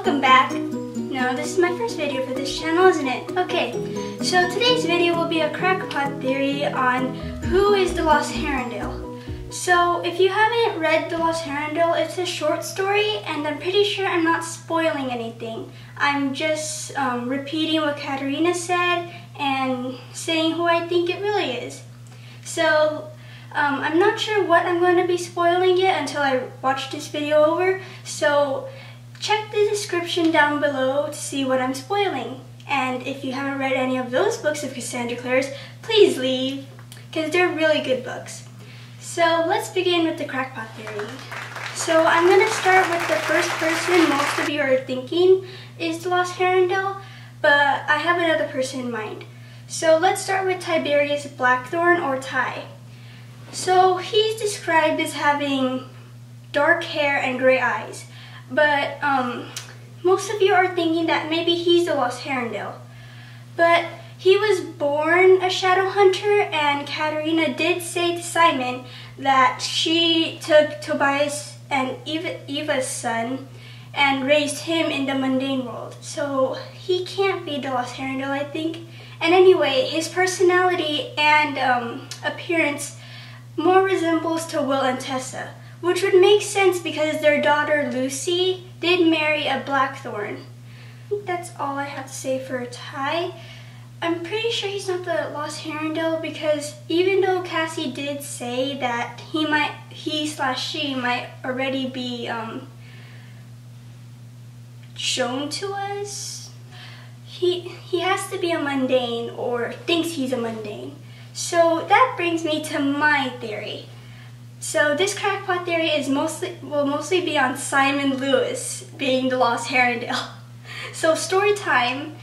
welcome back. No, this is my first video for this channel, isn't it? Okay, so today's video will be a crackpot theory on who is the Lost Herondale. So if you haven't read The Lost Herondale, it's a short story and I'm pretty sure I'm not spoiling anything. I'm just repeating what Katerina said and saying who I think it really is. So I'm not sure what I'm going to be spoiling yet until I watch this video over. So check the description down below to see what I'm spoiling. And if you haven't read any of those books of Cassandra Clare's, please leave, because they're really good books. So let's begin with the crackpot theory. So I'm going to start with the first person most of you are thinking is the Lost Herondale, but I have another person in mind. So let's start with Tiberius Blackthorn, or Ty. So he's described as having dark hair and gray eyes, but most of you are thinking that maybe he's the Lost Herondale. But he was born a shadow hunter, and Katerina did say to Simon that she took Tobias and Eva's son and raised him in the mundane world. So he can't be the Lost Herondale, I think. And anyway, his personality and appearance more resembles to Will and Tessa, which would make sense because their daughter Lucy did marry a Blackthorn. I think that's all I have to say for Ty. I'm pretty sure he's not the Lost Herondale because even though Cassie did say that he/she might already be shown to us, he has to be a mundane or thinks he's a mundane. So that brings me to my theory. So this crackpot theory will mostly be on Simon Lewis being the Lost Herondale. So story time.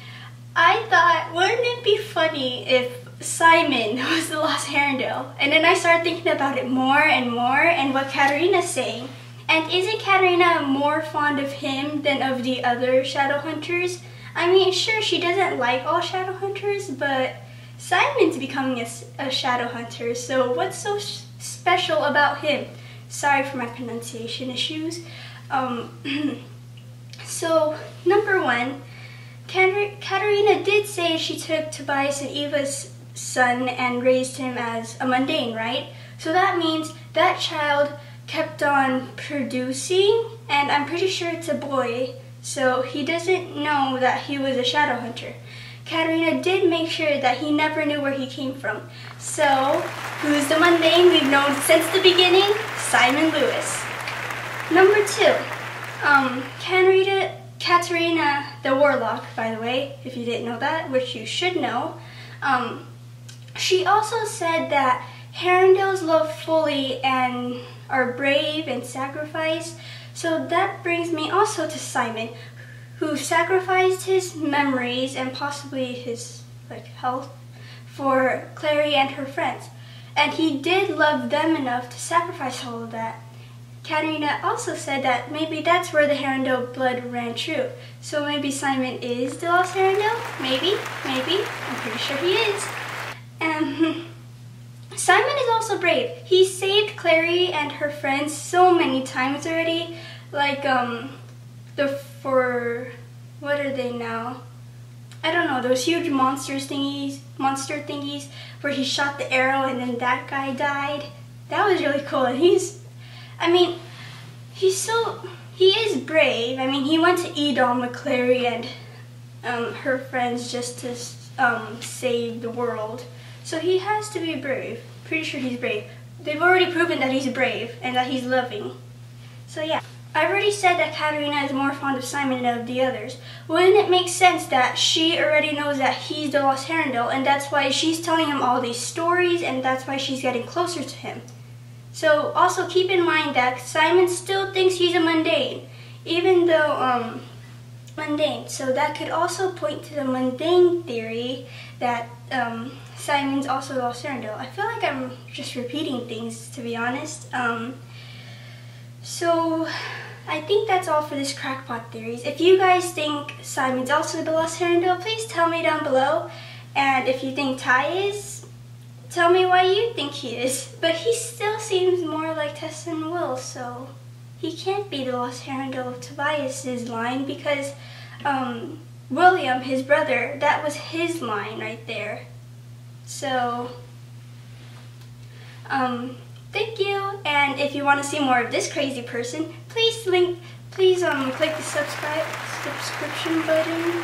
I thought, wouldn't it be funny if Simon was the Lost Herondale? And then I started thinking about it more and more and what Katerina's saying. And isn't Katerina more fond of him than of the other shadow hunters? I mean, sure, she doesn't like all shadow hunters, but Simon's becoming a shadow hunter, so what's so special about him? Sorry for my pronunciation issues. So, number one, Katerina did say she took Tobias and Eva's son and raised him as a mundane, right? So that means that child kept on producing, and I'm pretty sure it's a boy, so he doesn't know that he was a shadow hunter. Katerina did make sure that he never knew where he came from. So, who's the mundane we've known since the beginning? Simon Lewis. Number two, Katerina the Warlock, by the way, if you didn't know that, which you should know, she also said that Herondales love fully and are brave and sacrifice. So that brings me also to Simon, who sacrificed his memories and possibly his health for Clare and her friends. And he did love them enough to sacrifice all of that. Katerina also said that maybe that's where the Herondale blood ran true. So maybe Simon is the Lost Herondale? Maybe. I'm pretty sure he is. Simon is also brave. He saved Clare and her friends so many times already. Like, what are they now? I don't know, those huge monster thingies where he shot the arrow and then that guy died. That was really cool. And he is brave. I mean, he went to Edom with Clare and her friends just to save the world. So he has to be brave. Pretty sure he's brave. They've already proven that he's brave and that he's loving. So yeah. I've already said that Katerina is more fond of Simon than of the others. Wouldn't it make sense that she already knows that he's the Lost Herondale, and that's why she's telling him all these stories, and that's why she's getting closer to him? So also keep in mind that Simon still thinks he's a mundane, even though mundane. So that could also point to the mundane theory that Simon's also the Lost Herondale. I feel like I'm just repeating things, to be honest. So I think that's all for this crackpot theories. If you guys think Simon's also the Lost Herondale, please tell me down below. And if you think Ty is, tell me why you think he is. But he still seems more like Tessa and Will, so he can't be the lost Herondale of Tobias's line because William, his brother, that was his line right there. So, thank you, and if you want to see more of this crazy person, please click the subscription button.